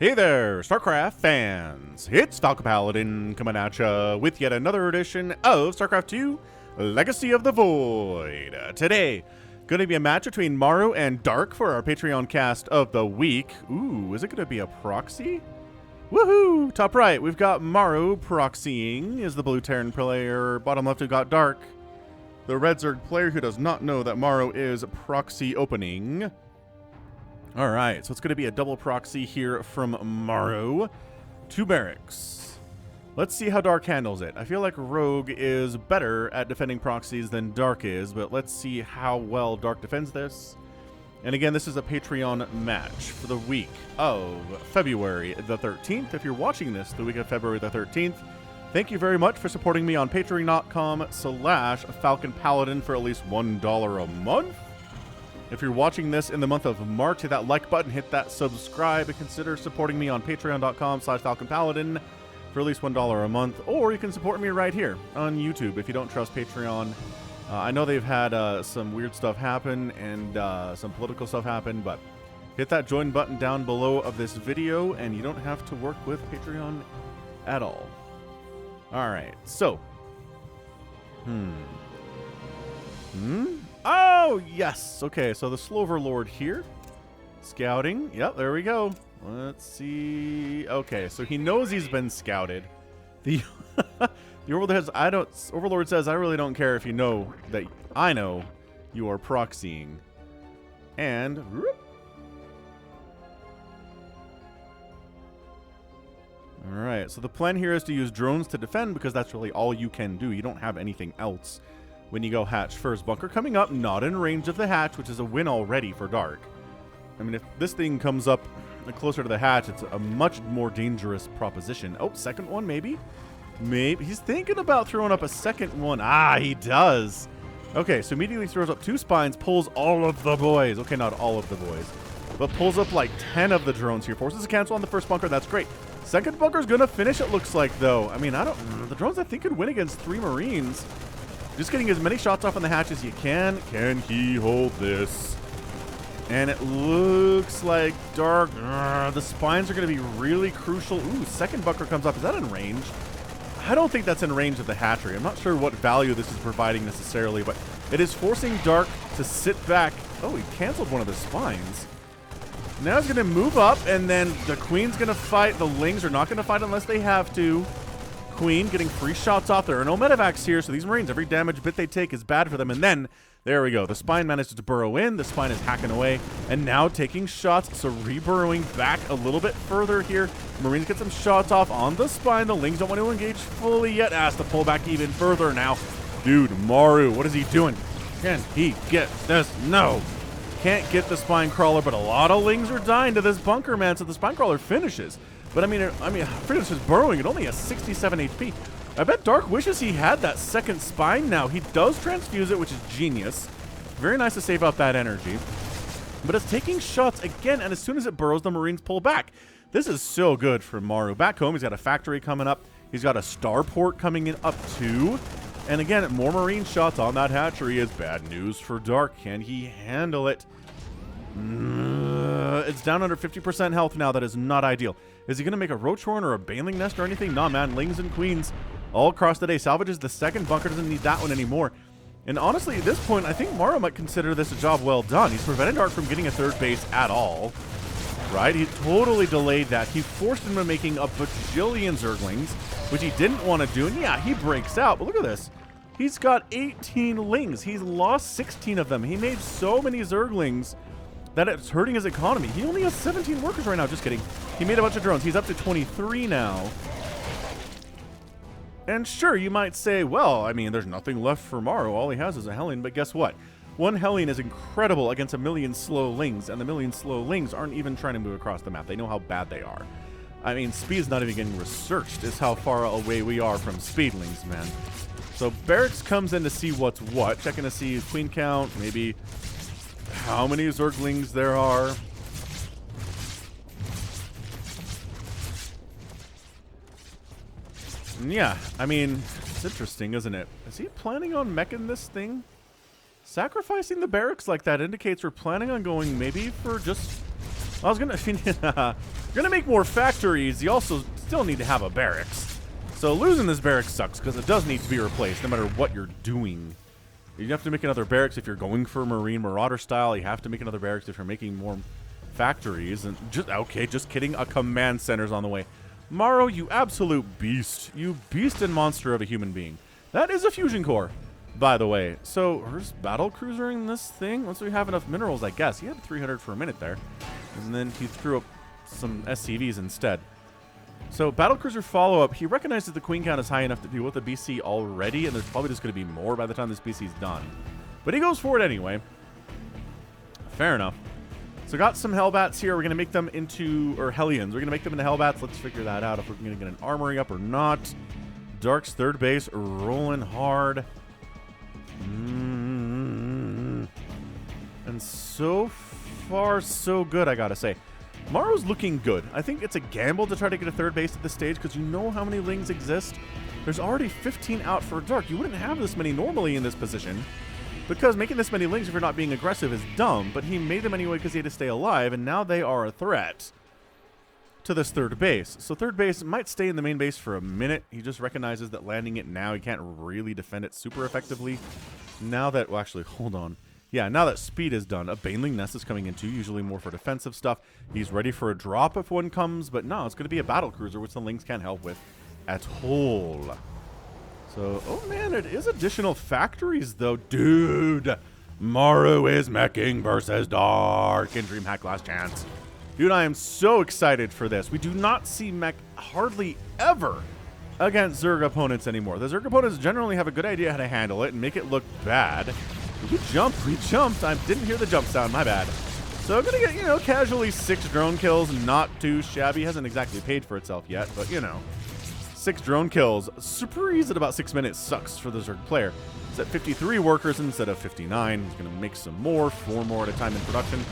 Hey there, StarCraft fans! It's Falcon Paladin coming at ya with yet another edition of StarCraft 2 Legacy of the Void. Today, gonna be a match between Maru and Dark for our Patreon cast of the week. Ooh, is it gonna be a proxy? Woohoo! Top right, we've got Maru proxying, is the blue Terran player. Bottom left, we've got Dark, the red Zerg player who does not know that Maru is proxy opening. Alright, so it's going to be a double proxy here from Maru. 2 barracks. Let's see how Dark handles it. I feel like Rogue is better at defending proxies than Dark is, but let's see how well Dark defends this. And again, this is a Patreon match for the week of February the 13th. If you're watching this the week of February the 13th, thank you very much for supporting me on patreon.com/Falcon Paladin for at least $1 a month. If you're watching this in the month of March, hit that like button, hit that subscribe, and consider supporting me on patreon.com/Falcon Paladin for at least $1 a month. Or you can support me right here on YouTube if you don't trust Patreon. I know they've had some weird stuff happen and some political stuff happen, but hit that join button down below of this video and you don't have to work with Patreon at all. Alright, so. Oh, yes. Okay, so the Sloverlord here. Scouting. Yep, there we go. Let's see. Okay, so he knows he's been scouted. The Overlord says, I really don't care if you know that I know you are proxying. And alright, so the plan here is to use drones to defend because that's really all you can do. You don't have anything else when you go hatch first. Bunker coming up, not in range of the hatch, which is a win already for Dark. I mean, if this thing comes up closer to the hatch, it's a much more dangerous proposition. Oh, second one, maybe? Maybe. He's thinking about throwing up a second one. Ah, he does. Okay, so immediately throws up 2 spines, pulls all of the boys. Okay, not all of the boys, but pulls up like 10 of the drones here. Forces a cancel on the first bunker. That's great. Second bunker's gonna finish, it looks like, though. I mean, the drones, I think, could win against 3 Marines. Just getting as many shots off on the hatch as you can. Can he hold this? And it looks like Dark. The spines are going to be really crucial. Ooh, second bunker comes up. Is that in range? I don't think that's in range of the hatchery. I'm not sure what value this is providing necessarily, but it is forcing Dark to sit back. Oh, he canceled one of the spines. Now he's going to move up, and then the Queen's going to fight. The Lings are not going to fight unless they have to. Queen getting free shots off. There are no medevacs here, so these Marines, every damage bit they take is bad for them. And then, there we go. The spine manages to burrow in. The spine is hacking away. And now taking shots, so re-burrowing back a little bit further here. Marines get some shots off on the spine. The Lings don't want to engage fully yet. Has to pull back even further now. Dude, Maru, what is he doing? Can he get this? No. Can't get the spine crawler, but a lot of Lings are dying to this bunker, man, so the spine crawler finishes. But I mean, Freedom's just burrowing. It only has 67 HP. I bet Dark wishes he had that second spine now. He does transfuse it, which is genius. Very nice to save up that energy. But it's taking shots again, and as soon as it burrows, the Marines pull back. This is so good for Maru. Back home, he's got a factory coming up. He's got a starport coming in up too. And again, more Marine shots on that hatchery is bad news for Dark. Can he handle it? It's down under 50% health now. That is not ideal. Is he going to make a roach horn or a baling nest or anything? Nah, man. Lings and Queens all across the day. Salvages the second bunker. Doesn't need that one anymore. And honestly, at this point, I think Maru might consider this a job well done. He's prevented Dark from getting a third base at all. Right? He totally delayed that. He forced him to making a bajillion Zerglings, which he didn't want to do. And yeah, he breaks out. But look at this. He's got 18 Lings. He's lost 16 of them. He made so many Zerglings that it's hurting his economy. He only has 17 workers right now. Just kidding. He made a bunch of drones. He's up to 23 now. And sure, you might say, well, I mean, there's nothing left for Maru. All he has is a Hellion. But guess what? 1 Hellion is incredible against 1,000,000 slow Lings. And the 1,000,000 slow Lings aren't even trying to move across the map. They know how bad they are. I mean, speed's not even getting researched is how far away we are from speedlings, man. So Barracks comes in to see what's what. Checking to see Queen count, maybe how many Zerglings there are. Yeah, I mean, it's interesting, isn't it? Is he planning on meching this thing? Sacrificing the barracks like that indicates we're planning on going maybe for just... I was gonna... You're going to make more factories. You also still need to have a barracks. So losing this barracks sucks because it does need to be replaced no matter what you're doing. You have to make another barracks if you're going for Marine Marauder style. You have to make another barracks if you're making more factories. And just kidding. A command center's on the way. Maru, you absolute beast. You beast and monster of a human being. That is a fusion core, by the way. So, where's battle cruisering this thing? Once we have enough minerals, I guess. He had 300 for a minute there. And then he threw up some SCVs instead. So, battlecruiser follow-up. He recognizes the queen count is high enough to deal with the BC already, and there's probably just going to be more by the time this BC is done. But he goes for it anyway. Fair enough. So, got some Hellbats here. We're going to make them into, or Hellions. We're going to make them into Hellbats. Let's figure that out if we're going to get an armory up or not. Dark's third base, rolling hard. And so far, so good, I gotta say. Maru's looking good. I think it's a gamble to try to get a third base at this stage because you know how many Lings exist. There's already 15 out for Dark. You wouldn't have this many normally in this position because making this many Lings if you're not being aggressive is dumb, but he made them anyway because he had to stay alive, and now they are a threat to this third base. So third base might stay in the main base for a minute. He just recognizes that landing it now, he can't really defend it super effectively. Now that, well, actually, hold on. Yeah, now that speed is done, a Baneling Nest is coming in too, usually more for defensive stuff. He's ready for a drop if one comes, but no, it's going to be a battle cruiser, which the Lings can't help with at all. So, oh man, it is additional factories though. Dude, Maru is meching versus Dark in DreamHack Last Chance. Dude, I am so excited for this. We do not see mech hardly ever against Zerg opponents anymore. The Zerg opponents generally have a good idea how to handle it and make it look bad. We jumped. I didn't hear the jump sound, my bad. So I'm going to get, casually 6 drone kills, not too shabby. Hasn't exactly paid for itself yet, but, 6 drone kills. Super easy at about 6 minutes sucks for the Zerg player. It's at 53 workers instead of 59. He's going to make some more, 4 more at a time in production.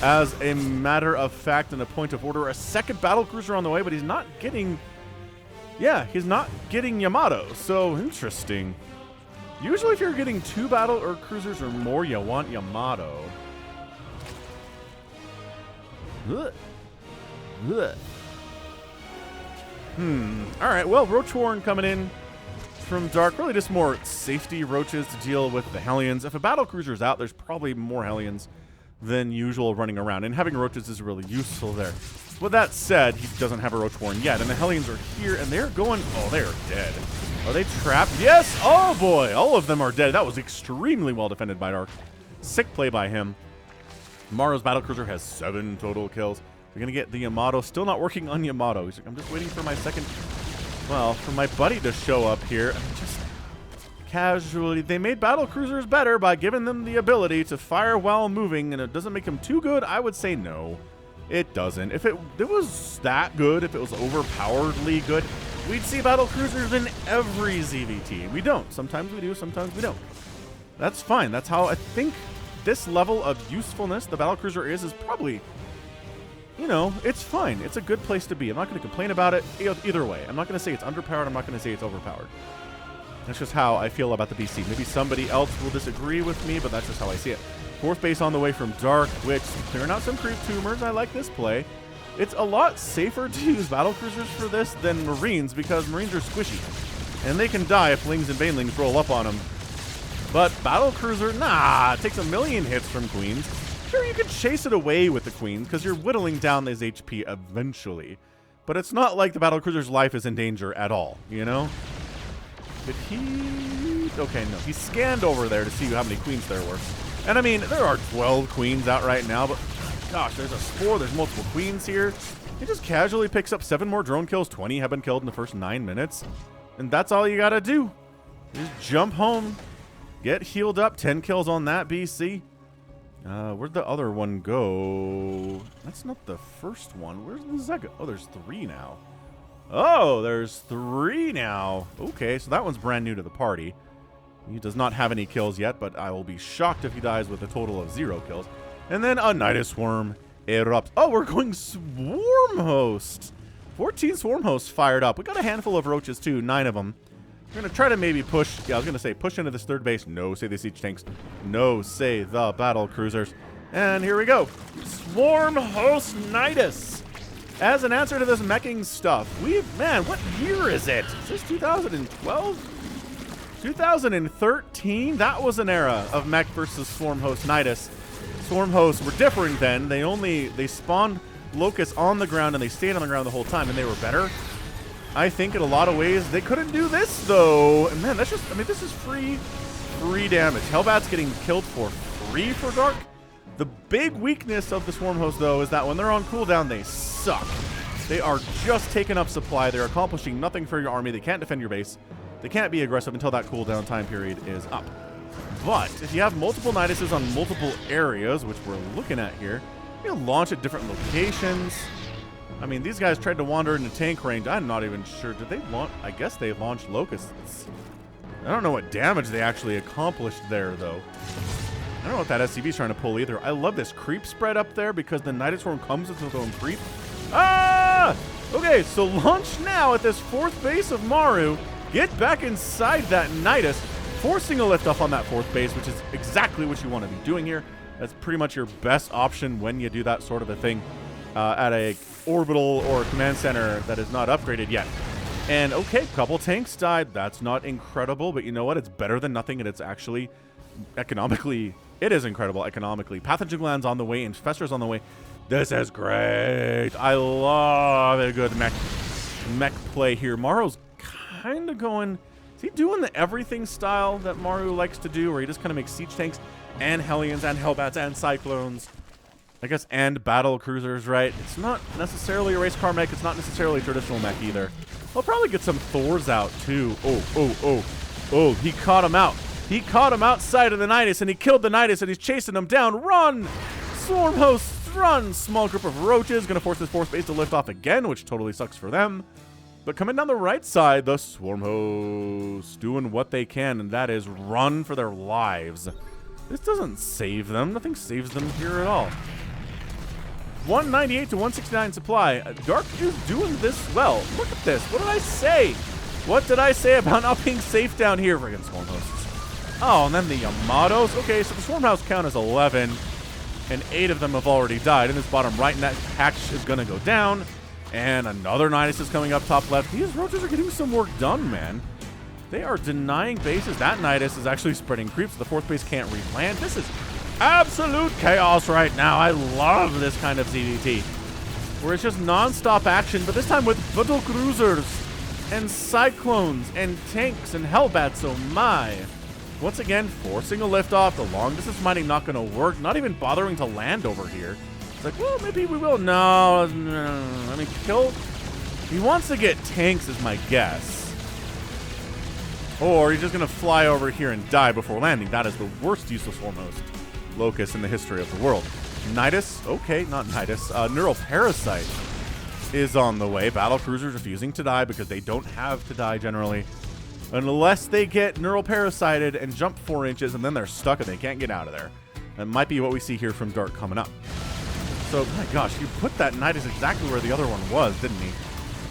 As a matter of fact, in a point of order, a second battle cruiser on the way, but he's not getting... Yeah, he's not getting Yamato, so interesting. Usually if you're getting 2 battle or cruisers or more, you want Yamato. Alright, well, Roach Warren coming in from Dark. Really just more safety roaches to deal with the Hellions. If a battle cruiser's out, there's probably more Hellions than usual running around, and having roaches is really useful there. With that said, he doesn't have a Roach Warren yet, and the Hellions are here, and they're going... Oh, they are dead. Are they trapped? Yes! Oh, boy! All of them are dead. That was extremely well defended by Dark. Sick play by him. Maru's battlecruiser has 7 total kills. We're going to get the Yamato. Still not working on Yamato. He's like, I'm just waiting for my second... Well, for my buddy to show up here. Just casually... They made battlecruisers better by giving them the ability to fire while moving, and it doesn't make them too good. I would say no. It doesn't. If it was that good, if it was overpoweredly good, we'd see battle cruisers in every ZVT. We don't. Sometimes we do, sometimes we don't. That's fine. That's how I think this level of usefulness the battle cruiser is probably, it's fine. It's a good place to be. I'm not going to complain about it either way. I'm not going to say it's underpowered. I'm not going to say it's overpowered. That's just how I feel about the BC. Maybe somebody else will disagree with me, but that's just how I see it. 4th base on the way from Dark, which clearing out some creep tumors. I like this play. It's a lot safer to use battlecruisers for this than Marines because Marines are squishy. And they can die if Lings and Banelings roll up on them. But battlecruiser, nah, it takes 1,000,000 hits from Queens. Sure, you can chase it away with the Queens because you're whittling down his HP eventually. But it's not like the battlecruiser's life is in danger at all, Did he... Okay, no. He scanned over there to see how many Queens there were. And I mean, there are 12 Queens out right now, but gosh, there's a Spore, there's multiple Queens here. He just casually picks up 7 more drone kills. 20 have been killed in the first 9 minutes. And that's all you gotta do. Just jump home, get healed up. 10 kills on that BC. Where'd the other one go? That's not the first one. Where's the Zega? Oh, there's 3 now. Oh, there's 3 now. Okay, so that one's brand new to the party. He does not have any kills yet, but I will be shocked if he dies with a total of 0 kills. And then a Nidus Worm erupts. Oh, we're going Swarm Host. 14 Swarm Hosts fired up. We got a handful of roaches too, 9 of them. We're going to try to maybe push. Yeah, I was going to say push into this third base. No, say the siege tanks. No, say the battle cruisers. And here we go. Swarm Host Nidus. as an answer to this meching stuff, man, what year is it? Is this 2012? 2013? That was an era of mech versus swarm host Nidus. Swarm hosts were different then. They spawned locusts on the ground and they stayed on the ground the whole time, and they were better. I think in a lot of ways they couldn't do this though. And man, that's just, I mean, this is free damage. Hellbat's getting killed for free for Dark. The big weakness of the Swarm Host, though, is that when they're on cooldown, they suck. They are just taking up supply. They're accomplishing nothing for your army. They can't defend your base. They can't be aggressive until that cooldown time period is up. But if you have multiple Niduses on multiple areas, which we're looking at here, you launch at different locations. I mean, these guys tried to wander into tank range. I'm not even sure. Did they launch? I guess they launched locusts. I don't know what damage they actually accomplished there, though. I don't know what that SCV is trying to pull either. I love this creep spread up there because the Nidus Swarm comes with its own creep. Ah! Okay, so launch now at this fourth base of Maru. Get back inside that Nidus, forcing a liftoff on that fourth base, which is exactly what you want to be doing here. That's pretty much your best option when you do that sort of a thing at a orbital or command center that is not upgraded yet. And okay, couple tanks died. That's not incredible, but you know what? It's better than nothing, and it's actually economically, it is incredible economically. Pathogen Gland's on the way, Infestor's on the way. This is great. I love a good mech play here. Maru's kind of going, is he doing the everything style that Maru likes to do, where he just kind of makes siege tanks and Hellions and Hellbats and Cyclones, I guess, and battle cruisers, right? It's not necessarily a race car mech. It's not necessarily a traditional mech either. I'll probably get some Thors out too. Oh, he caught him out. He caught him outside of the Nidus, and he killed the Nidus, and he's chasing him down. Run! Swarm hosts, run! Small group of roaches, gonna force this fourth base to lift off again, which totally sucks for them. But coming down the right side, the Swarm hosts doing what they can, and that is run for their lives. This doesn't save them. Nothing saves them here at all. 198 to 169 supply. Dark is doing this well. Look at this. What did I say? What did I say about not being safe down here? Friggin' Swarm hosts. Oh, and then the Yamatos. Okay, so the Swarm house count is 11, and 8 of them have already died in this bottom right, and that hatch is going to go down. And another Nidus is coming up top left. These roaches are getting some work done, man. They are denying bases. That Nidus is actually spreading creeps. The fourth base can't re-land. This is absolute chaos right now. I love this kind of ZDT, where it's just non-stop action, but this time with battle cruisers and Cyclones and tanks and Hellbats. Oh my. Once again, forcing a liftoff. The long distance mining not going to work. Not even bothering to land over here. It's like, well, maybe we will. No. I mean, kill. He wants to get tanks is my guess. Or he's just going to fly over here and die before landing. That is the worst use of Swarm Host Locust in the history of the world. Nidus, okay, not Nidus. Neural Parasite is on the way. Battle Cruisers refusing to die because they don't have to die generally. Unless they get Neural Parasited and jump 4 inches, and then they're stuck and they can't get out of there. That might be what we see here from Dark coming up. So, my gosh, you put that Nidus exactly where the other one was, didn't he?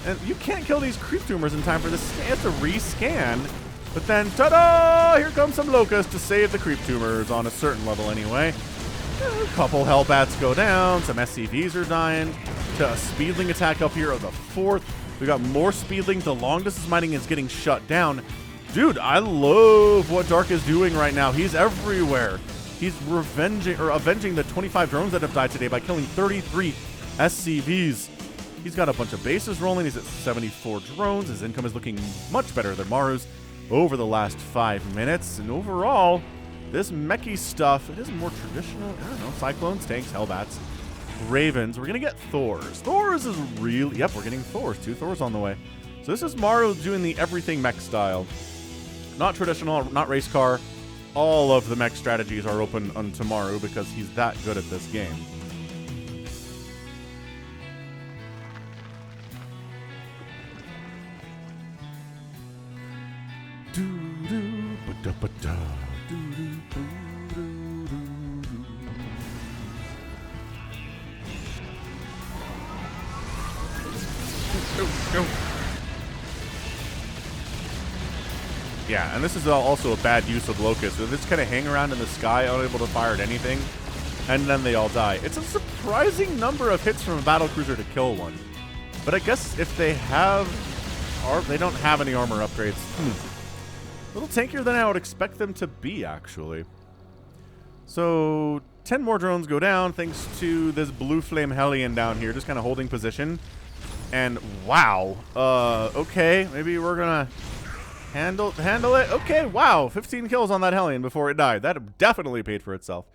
And you can't kill these creep tumors in time for this. He has to rescan. But then, ta-da! Here comes some Locusts to save the creep tumors on a certain level anyway. A couple Hellbats go down. Some SCVs are dying. To a Speedling attack up here of the fourth. We got more Speedling. The long distance mining is getting shut down. Dude, I love what Dark is doing right now. He's everywhere. He's avenging the 25 drones that have died today by killing 33 SCVs. He's got a bunch of bases rolling. He's at 74 drones. His income is looking much better than Maru's over the last 5 minutes. And overall, this mechy stuff, it is more traditional. I don't know, Cyclones, tanks, Hellbats, Ravens. We're going to get Thors. Thors is really, yep, we're getting Thors. 2 Thors on the way. So this is Maru doing the everything mech style. Not traditional, not race car. All of the mech strategies are open on Maru because he's that good at this game. Yeah, and this is also a bad use of Locust. So they just kind of hang around in the sky, unable to fire at anything, and then they all die. It's a surprising number of hits from a battle cruiser to kill one. But I guess if they have... they don't have any armor upgrades. A little tankier than I would expect them to be, actually. So, 10 more drones go down thanks to this blue flame Hellion down here, just kind of holding position. And wow, okay, maybe we're gonna handle it. Okay, wow, 15 kills on that Hellion before it died. That definitely paid for itself.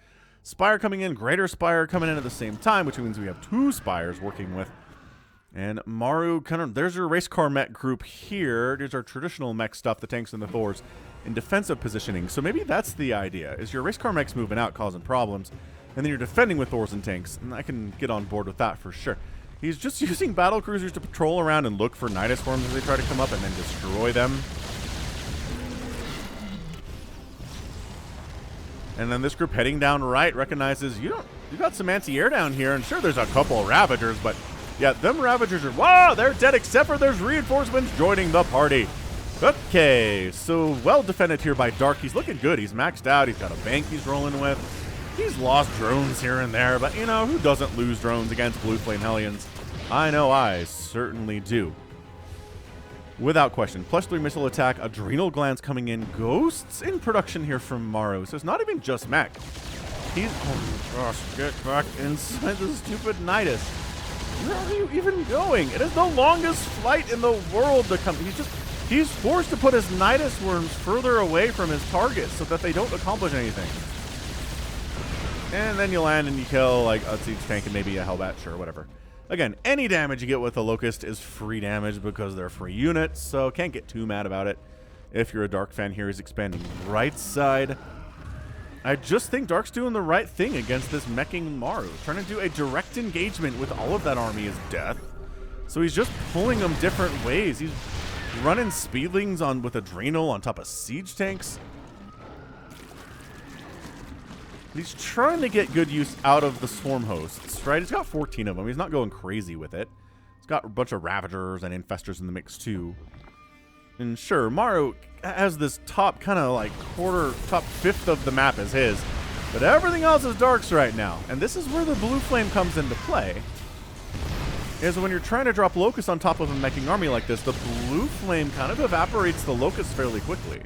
Spire coming in, Greater Spire coming in at the same time, which means we have 2 Spires working with. And Maru, there's your race car mech group here. There's our traditional mech stuff, the tanks and the Thors, in defensive positioning. So maybe that's the idea, is your race car mech's moving out, causing problems, and then you're defending with Thors and tanks. And I can get on board with that for sure. He's just using battle cruisers to patrol around and look for Nidus Worms as they try to come up and then destroy them. And then this group heading down right recognizes you got some anti-air down here, and sure there's a couple of Ravagers, but yeah, them Ravagers are, wow, they're dead, except for there's reinforcements joining the party. Okay, so well defended here by Dark. He's looking good. He's maxed out. He's got a bank he's rolling with. He's lost drones here and there, but, you know, who doesn't lose drones against Blue Flame Hellions? I know I certainly do. Without question. +3 missile attack, Adrenal Glands coming in, Ghosts in production here from Maru. So it's not even just mech. He's, oh gosh, get back inside the stupid Nidus. Where are you even going? It is the longest flight in the world to come. He's forced to put his Nidus Worms further away from his targets so that they don't accomplish anything. And then you land and you kill like a siege tank and maybe a Hellbat, sure, whatever. Again, any damage you get with a Locust is free damage because they're free units, so can't get too mad about it. If you're a Dark fan here, he's expanding right side. I just think Dark's doing the right thing against this meching Maru. Trying to do a direct engagement with all of that army is death. So he's just pulling them different ways. He's running Speedlings on with Adrenal on top of siege tanks. He's trying to get good use out of the swarm hosts, right? He's got 14 of them. He's not going crazy with it. He's got a bunch of Ravagers and Infestors in the mix too. And sure, Maru has this top kind of like top fifth of the map is his. But everything else is Dark's right now. And this is where the Blue Flame comes into play. Is when you're trying to drop Locust on top of a meching army like this, the Blue Flame kind of evaporates the Locust fairly quickly.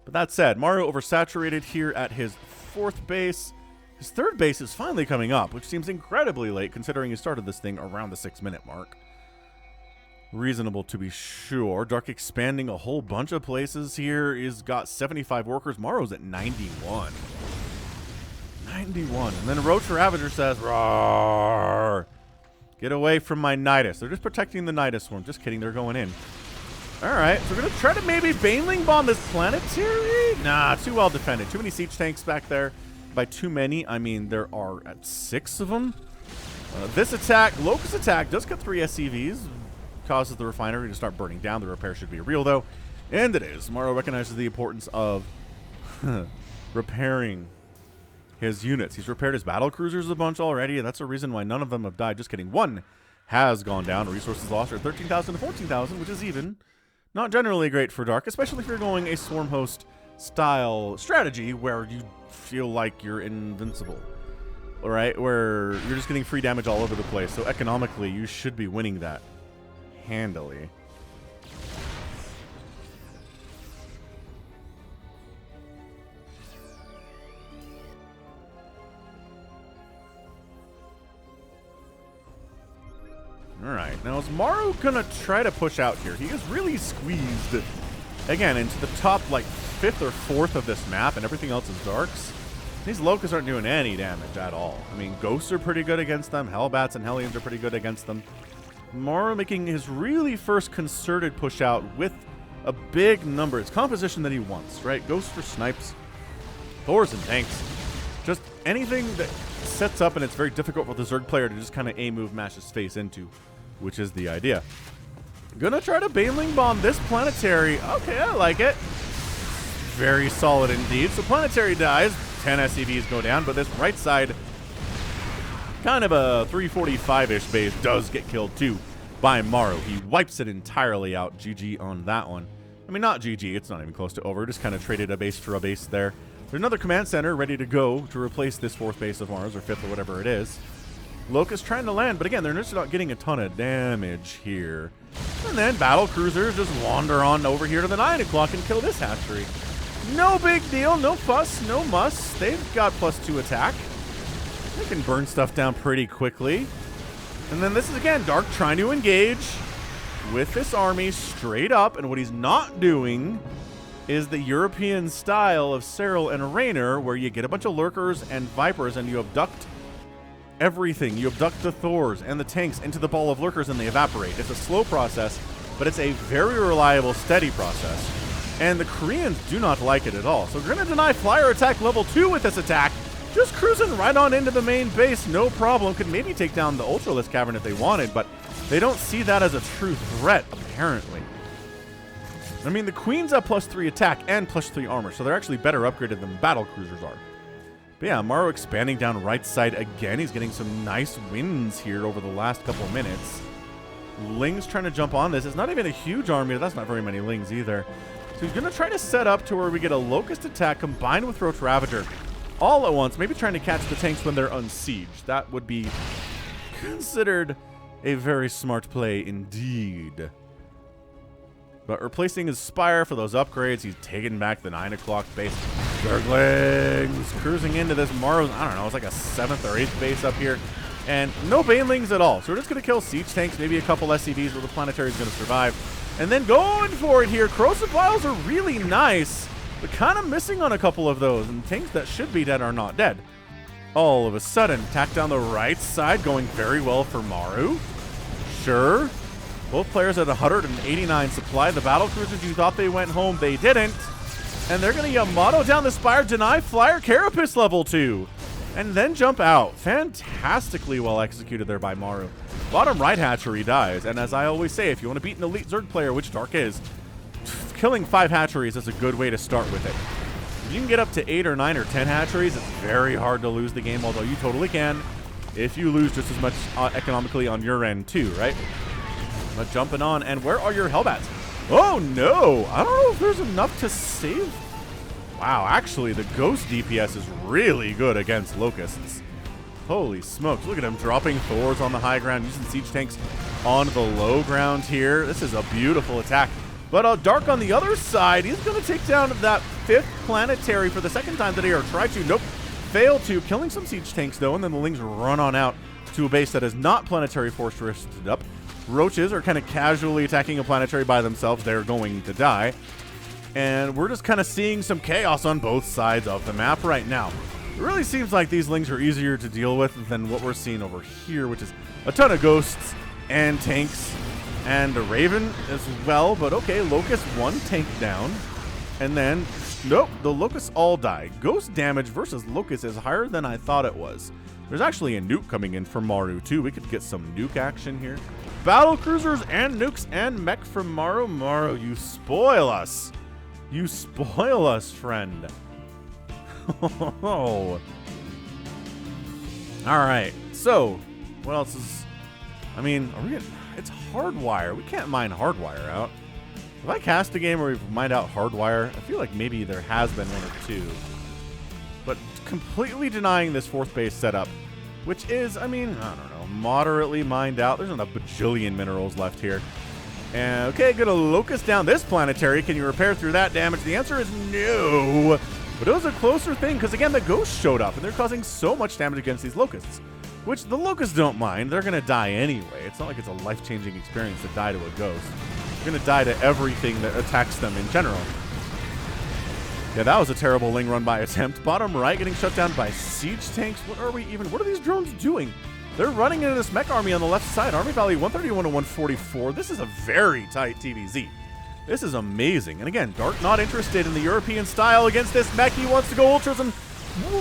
But that said, Maru oversaturated here at his 4th base. His 3rd base is finally coming up, which seems incredibly late considering he started this thing around the 6-minute mark. Reasonable to be sure. Dark expanding a whole bunch of places here. He's got 75 workers. Maru's at 91. 91. And then Roach Ravager says, "Roar! Get away from my Nidus." They're just protecting the Nidus Swarm. Just kidding, they're going in. Alright, so we're going to try to maybe Baneling Bomb this Planetary? Nah, too well defended. Too many siege tanks back there. By too many, I mean there are 6 of them. This attack, Locust attack, does cut 3 SCVs. Causes the refinery to start burning down. The repair should be real, though. And it is. Maru recognizes the importance of repairing his units. He's repaired his battle cruisers a bunch already. That's a reason why none of them have died. Just kidding. One has gone down. Resources lost are 13,000 to 14,000, which is even. Not generally great for Dark, especially if you're going a Swarm Host style strategy where you feel like you're invincible. Alright, where you're just getting free damage all over the place. So economically, you should be winning that handily. Alright, now is Maru gonna try to push out here? He is really squeezed, again, into the top, like, 5th or 4th of this map, and everything else is Darks. These Locusts aren't doing any damage at all. I mean, Ghosts are pretty good against them, Hellbats and Hellions are pretty good against them. Maru making his really first concerted push out with a big number. It's composition that he wants, right? Ghosts for snipes, Thors and tanks. Just anything that sets up and it's very difficult for the Zerg player to just kind of A-move mash his face into, which is the idea. Gonna try to Baneling Bomb this Planetary. Okay, I like it. Very solid indeed. So Planetary dies, 10 SCVs go down, but this right side, kind of a 345-ish base, does get killed too by Maru. He wipes it entirely out. GG on that one. I mean, not GG, it's not even close to over. Just kind of traded a base for a base there. There's another command center ready to go to replace this 4th base of Maru's, or 5th, or whatever it is. Locust trying to land, but again, they're just not getting a ton of damage here. And then battle cruisers just wander on over here to the 9 o'clock and kill this hatchery. No big deal, no fuss, no muss. They've got +2 attack. They can burn stuff down pretty quickly. And then this is, again, Dark trying to engage with this army straight up. And what he's not doing is the European style of Cyril and Raynor, where you get a bunch of lurkers and vipers and you abduct everything. You abduct the Thors and the tanks into the ball of lurkers and they evaporate. It's a slow process, but it's a very reliable, steady process. And the Koreans do not like it at all. So we're going to deny flyer attack level 2 with this attack. Just cruising right on into the main base, no problem. Could maybe take down the Ultralisk Cavern if they wanted, but they don't see that as a true threat, apparently. I mean, the Queen's have +3 attack and +3 armor, so they're actually better upgraded than battle cruisers are. But yeah, Maru expanding down right side again. He's getting some nice wins here over the last couple of minutes. Ling's trying to jump on this. It's not even a huge army. That's not very many Lings either. So he's going to try to set up to where we get a Locust attack combined with Roach Ravager all at once. Maybe trying to catch the tanks when they're unsieged. That would be considered a very smart play indeed. But replacing his Spire for those upgrades, he's taking back the 9 o'clock base. Zerglings cruising into this Maru's, I don't know, it's like a 7th or 8th base up here. And no Banelings at all. So we're just going to kill siege tanks, maybe a couple SCVs where the Planetary is going to survive. And then going for it here. Corrosive Vials are really nice, but kind of missing on a couple of those. And tanks that should be dead are not dead. All of a sudden, attack down the right side, going very well for Maru. Sure. Both players at 189 supply. The battle cruisers, you thought they went home. They didn't. And they're going to Yamato down the Spire, deny Flyer, Carapace level 2. And then jump out. Fantastically well executed there by Maru. Bottom right hatchery dies. And as I always say, if you want to beat an elite Zerg player, which Dark is, killing 5 hatcheries is a good way to start with it. If you can get up to 8 or 9 or 10 hatcheries, it's very hard to lose the game, although you totally can if you lose just as much economically on your end too, right? But jumping on, and where are your Hellbats? Oh no! I don't know if there's enough to save. Wow, actually the Ghost DPS is really good against Locusts. Holy smokes, look at him dropping Thors on the high ground, using siege tanks on the low ground here. This is a beautiful attack. But Dark on the other side, he's going to take down that 5th Planetary for the 2nd time today, or try to. Nope, fail to. Killing some siege tanks though, and then the Lings run on out to a base that is not Planetary forested up. Roaches are kind of casually attacking a Planetary by themselves. They're going to die. And we're just kind of seeing some chaos on both sides of the map right now. It really seems like these Lings are easier to deal with than what we're seeing over here, which is a ton of Ghosts and tanks and a Raven as well. But okay, Locust 1 tank down. And then, nope, the Locusts all die. Ghost damage versus Locust is higher than I thought it was. There's actually a nuke coming in from Maru too. We could get some nuke action here. Battle cruisers and nukes and mech from Maru. Maru, you spoil us. You spoil us, friend. Oh. All right. So, what else is? I mean, are we getting? It's Hardwire. We can't mine Hardwire out. If I cast a game where we mined out Hardwire, I feel like maybe there has been one or two. But completely denying this 4th base setup, which is, I mean, I don't know, moderately mined out. There's not a bajillion minerals left here. And okay, gonna Locust down this Planetary. Can you repair through that damage? The answer is no. But it was a closer thing, because again, the Ghosts showed up, and they're causing so much damage against these Locusts, which the Locusts don't mind. They're gonna die anyway. It's not like it's a life-changing experience to die to a Ghost. They're gonna die to everything that attacks them in general. Yeah, that was a terrible Ling run by attempt. Bottom right getting shut down by siege tanks. What are these drones doing? They're running into this mech army on the left side. Army value 131 to 144. This is a very tight TVZ. This is amazing. And again, Dark not interested in the European style against this mech. He wants to go Ultras, and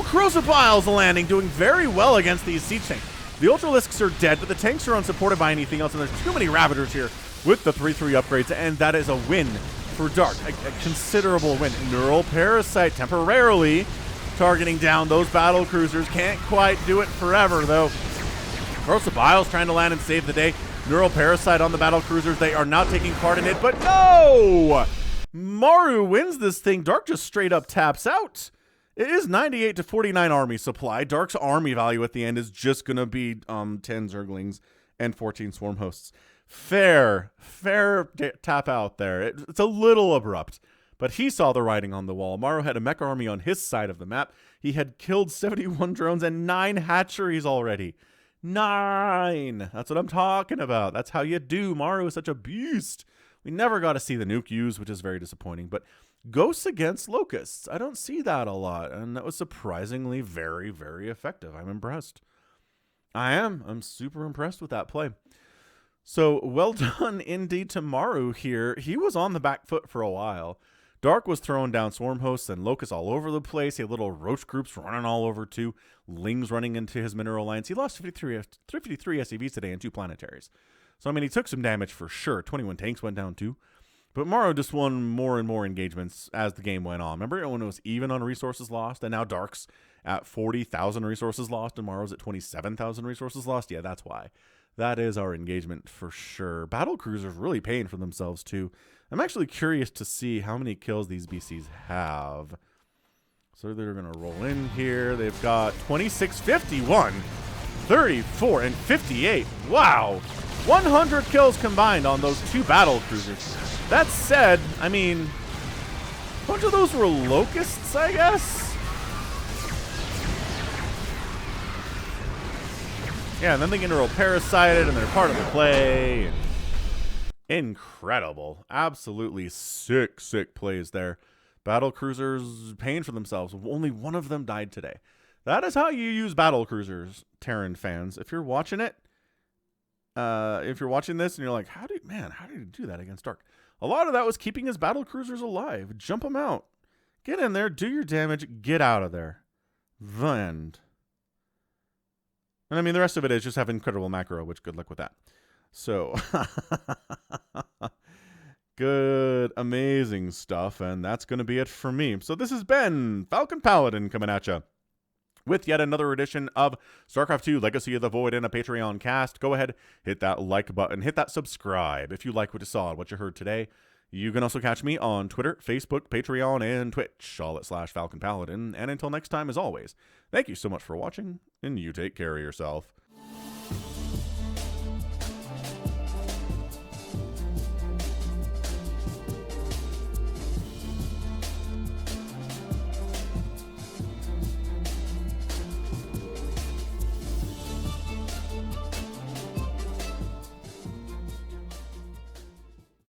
Corrosive Vials landing, doing very well against these siege tanks. The Ultralisks are dead, but the tanks are unsupported by anything else, and there's too many Ravagers here with the 3-3 upgrades, and that is a win for Dark. A considerable win. Neural Parasite temporarily targeting down those battle cruisers. Can't quite do it forever, though. Corrosive Vials trying to land and save the day. Neural Parasite on the battle cruisers. They are not taking part in it, but no! Maru wins this thing. Dark just straight up taps out. It is 98 to 49 army supply. Dark's army value at the end is just going to be 10 Zerglings and 14 Swarm Hosts. Fair tap out there. It's a little abrupt, but he saw the writing on the wall. Maru had a mech army on his side of the map. He had killed 71 drones and 9 hatcheries already. 9! That's what I'm talking about. That's how you do. Maru is such a beast. We never got to see the nuke used, which is very disappointing. But Ghosts against Locusts, I don't see that a lot. And that was surprisingly very, very effective. I'm impressed. I'm super impressed with that play. So well done indeed to Maru here. He was on the back foot for a while. Dark was throwing down Swarm Hosts and Locusts all over the place. He had little Roach groups running all over too. Lings running into his Mineral Lines. He lost 353 SCVs today and 2 Planetaries. So, I mean, he took some damage for sure. 21 tanks went down too. But Maru just won more and more engagements as the game went on. Remember when it was even on resources lost? And now Dark's at 40,000 resources lost and Maru's at 27,000 resources lost? Yeah, that's why. That is our engagement for sure. Battle cruisers really paying for themselves too. I'm actually curious to see how many kills these BCs have. So they're going to roll in here. They've got 26, 51, 34, and 58. Wow. 100 kills combined on those 2 battle cruisers. That said, I mean, a bunch of those were Locusts, I guess? Yeah, and then they get real parasited, and they're part of the play. And incredible. Absolutely sick plays there. Battle cruisers paying for themselves. Only one of them died today. That is how you use battle cruisers, Terran fans. If you're watching it, if you're watching this and you're like, how did he do that against Dark? A lot of that was keeping his battle cruisers alive. Jump them out. Get in there, do your damage, get out of there. The end. And I mean, the rest of it is just have incredible macro, which good luck with that. So, good, amazing stuff. And that's going to be it for me. So this has been Falcon Paladin coming at you with yet another edition of StarCraft 2 Legacy of the Void and a Patreon cast. Go ahead, hit that like button, hit that subscribe if you like what you saw and what you heard today. You can also catch me on Twitter, Facebook, Patreon, and Twitch, all at /Falcon Paladin. And until next time, as always, thank you so much for watching, and you take care of yourself.